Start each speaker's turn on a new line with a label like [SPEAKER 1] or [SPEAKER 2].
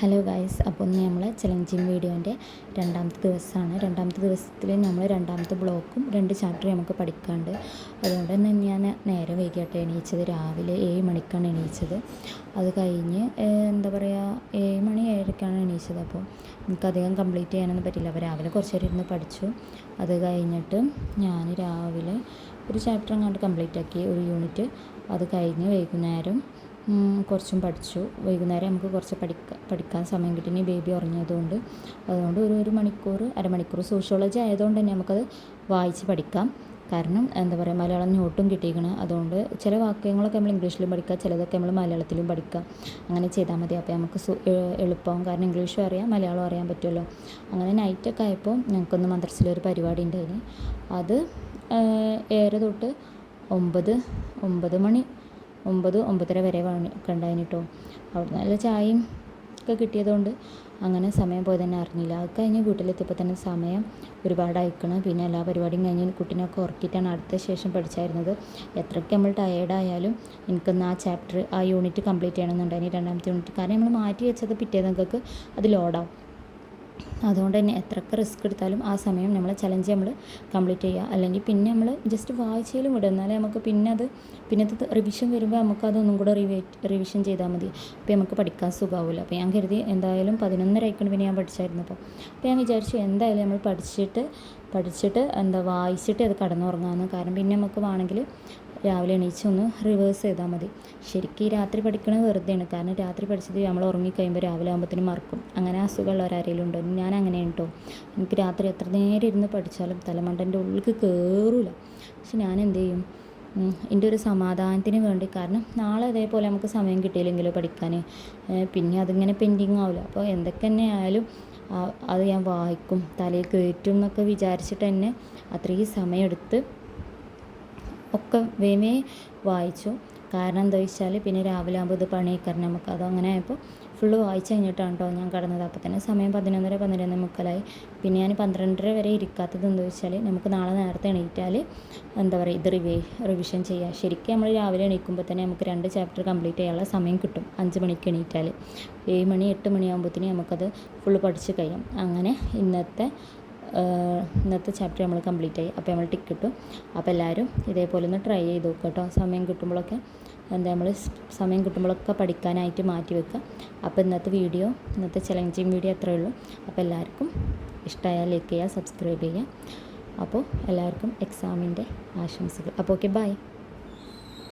[SPEAKER 1] Hello guys, അപ്പോൾ ഇന്ന് നമ്മൾ ചലഞ്ചിങ് വീഡിയോൻ്റെ രണ്ടാമത്തെ ദിവസമാണ്. രണ്ടാമത്തെ ദിവസത്തിൽ നമ്മൾ രണ്ടാമത്തെ ബ്ലോക്കും 2 ചാപ്റ്റർ നമുക്ക് പഠിക്കാണ്ട്. അതുകൊണ്ട് തന്നെ ഞാൻ നേരെ വൈകിട്ട് എണീച്ചത്. രാവിലെ 7 മണിക്കാണ് എണീച്ചത്. അത് കഴിഞ്ഞ് എന്താ പറയുക 7 മണി 7:30ക്കാണ് എണീച്ചത്. അപ്പോൾ എനിക്കധികം കംപ്ലീറ്റ് ചെയ്യാനൊന്നും പറ്റില്ല. അപ്പോൾ രാവിലെ കുറച്ച് നേരം ഇരുന്ന് പഠിച്ചു. അത് കഴിഞ്ഞിട്ട് ഞാൻ രാവിലെ ഒരു ചാപ്റ്റർ അങ്ങോട്ട് കംപ്ലീറ്റ് ആക്കി, ഒരു യൂണിറ്റ്. അത് കഴിഞ്ഞ് വൈകുന്നേരം കുറച്ചും പഠിച്ചു. വൈകുന്നേരം നമുക്ക് കുറച്ച് പഠിക്കാൻ സമയം കിട്ടി. ഇനി ബേബി ഉറങ്ങിയതുകൊണ്ട് അതുകൊണ്ട് ഒരു മണിക്കൂർ അരമണിക്കൂർ സോഷ്യോളജി ആയതുകൊണ്ട് തന്നെ നമുക്കത് വായിച്ച് പഠിക്കാം. കാരണം എന്താ പറയുക, മലയാളം നോട്ടും കിട്ടിയിരിക്കണം. അതുകൊണ്ട് ചില വാക്യങ്ങളൊക്കെ നമ്മൾ ഇംഗ്ലീഷിലും പഠിക്കുക, ചിലതൊക്കെ നമ്മൾ മലയാളത്തിലും പഠിക്കുക. അങ്ങനെ ചെയ്താൽ മതി. അപ്പോൾ നമുക്ക് എളുപ്പമാവും. കാരണം ഇംഗ്ലീഷും അറിയാം, മലയാളം അറിയാൻ പറ്റുമല്ലോ. അങ്ങനെ നൈറ്റൊക്കെ ആയപ്പോൾ ഞങ്ങൾക്കൊന്ന് മദ്രസയിലൊരു പരിപാടി ഉണ്ടായിന്. അത് 7 തൊട്ട് 9 മണി 9-9:30 വരെ ഒക്കെ ഉണ്ടായിന് കേട്ടോ. അവിടെ നല്ല ചായയും ഒക്കെ കിട്ടിയതുകൊണ്ട് അങ്ങനെ സമയം പോയി തന്നെ അറിഞ്ഞില്ല. അത് കഴിഞ്ഞ് വീട്ടിലെത്തിയപ്പോൾ തന്നെ സമയം ഒരുപാടായിക്കണം. പിന്നെ എല്ലാ പരിപാടിയും കഴിഞ്ഞ് കുട്ടീനൊക്കെ ഉറക്കിയിട്ടാണ് അടുത്ത ശേഷം പഠിച്ചായിരുന്നത്. എത്രയ്ക്ക് നമ്മൾ ടയേർഡായാലും എനിക്കൊന്ന് ആ ചാപ്റ്റർ ആ യൂണിറ്റ് കംപ്ലീറ്റ് ചെയ്യണമെന്നുണ്ടായിരുന്നു, രണ്ടാമത്തെ യൂണിറ്റ്. കാരണം നമ്മൾ മാറ്റി വെച്ചത് പിറ്റേന്ന് നിങ്ങൾക്ക് അത് ലോഡാവും. അതുകൊണ്ട് തന്നെ എത്രയൊക്കെ റിസ്ക് എടുത്താലും ആ സമയം നമ്മൾ ചലഞ്ച് നമ്മൾ കംപ്ലീറ്റ് ചെയ്യുക. അല്ലെങ്കിൽ പിന്നെ നമ്മൾ ജസ്റ്റ് വായിച്ചാലും വിടും. എന്നാലേ നമുക്ക് പിന്നത്തെ റിവിഷൻ വരുമ്പോൾ നമുക്കതൊന്നും കൂടെ റിവിഷൻ ചെയ്താൽ മതി. അപ്പോൾ നമുക്ക് പഠിക്കാൻ സുഖമാവില്ല. അപ്പോൾ ഞാൻ കരുതി എന്തായാലും 11:30 പിന്നെ ഞാൻ പഠിച്ചായിരുന്നു. അപ്പോൾ ഞാൻ വിചാരിച്ചു എന്തായാലും നമ്മൾ പഠിച്ചിട്ട് വായിച്ചിട്ട് അത് കടന്നുറങ്ങാമെന്ന്. കാരണം പിന്നെ നമുക്ക് വേണമെങ്കിൽ രാവിലെ എണീച്ചൊന്ന് റിവേഴ്സ് ചെയ്താൽ മതി. ശരിക്കും ഈ രാത്രി പഠിക്കണത് വെറുതെയാണ്. കാരണം രാത്രി പഠിച്ചത് നമ്മൾ ഉറങ്ങിക്കഴിയുമ്പോൾ രാവിലെ ആകുമ്പോഴത്തേനും മറക്കും. അങ്ങനെ അസുഖമുള്ളവരാരെങ്കിലും ഉണ്ടോ? ഞാൻ അങ്ങനെയാണ് കേട്ടോ. എനിക്ക് രാത്രി എത്ര നേരം ഇരുന്ന് പഠിച്ചാലും തലമണ്ടൻ്റെ ഉള്ളിലേക്ക് കയറില്ല. പക്ഷെ ഞാൻ എന്ത് ചെയ്യും, എൻ്റെ ഒരു സമാധാനത്തിന് വേണ്ടി. കാരണം നാളെ അതേപോലെ നമുക്ക് സമയം കിട്ടിയില്ലെങ്കിലോ പഠിക്കാൻ, പിന്നെ അതിങ്ങനെ പെൻഡിങ് ആവില്ല. അപ്പോൾ എന്തൊക്കെ തന്നെ ആയാലും അത് ഞാൻ വായിക്കും, തലയിൽ കയറ്റും എന്നൊക്കെ വിചാരിച്ചിട്ട് തന്നെ അത്രയും സമയമെടുത്ത് ഒക്കെ വേമേ വായിച്ചു. കാരണം എന്താ വെച്ചാൽ പിന്നെ രാവിലെ ആകുമ്പോൾ ഇത് പണിയൊക്കെ നമുക്ക്. അതങ്ങനെ ആയപ്പോൾ ഫുള്ള് വായിച്ച് കഴിഞ്ഞിട്ടാണ് കേട്ടോ ഞാൻ കിടന്നത്. അപ്പോൾ തന്നെ സമയം 11:30 പിന്നെ ഞാൻ 12:30 വരെ ഇരിക്കാത്തത് എന്താ വെച്ചാൽ നമുക്ക് നാളെ നേരത്തെ എണീറ്റാൽ എന്താ പറയുക ഇത് റിവിഷൻ ചെയ്യുക. ശരിക്കും നമ്മൾ രാവിലെ എണീക്കുമ്പോൾ തന്നെ നമുക്ക് 2 ചാപ്റ്റർ കംപ്ലീറ്റ് ചെയ്യാനുള്ള സമയം കിട്ടും. 5 മണിക്ക് എണീറ്റാൽ 7 മണി 8 മണിയാകുമ്പോഴത്തേനും നമുക്കത് ഫുള്ള് പഠിച്ച് കഴിയും. അങ്ങനെ ഇന്നത്തെ ചാപ്റ്റർ നമ്മൾ കംപ്ലീറ്റ് ആയി. അപ്പോൾ നമ്മൾ ടിക്ക് കിട്ടും. അപ്പോൾ എല്ലാവരും ഇതേപോലെ ഒന്ന് ട്രൈ ചെയ്ത് നോക്കുക കേട്ടോ. സമയം കിട്ടുമ്പോഴൊക്കെ സമയം കിട്ടുമ്പോഴൊക്കെ പഠിക്കാനായിട്ട് മാറ്റി വെക്കുക. അപ്പോൾ ഇന്നത്തെ ചലഞ്ചിങ് വീഡിയോ അത്രയേ ഉള്ളൂ. അപ്പോൾ എല്ലാവർക്കും ഇഷ്ടമായാൽ ലൈക്ക് ചെയ്യുക, സബ്സ്ക്രൈബ് ചെയ്യുക. അപ്പോൾ എല്ലാവർക്കും എക്സാമിൻ്റെ ആശംസകൾ. അപ്പോൾ ഓക്കെ, ബൈ.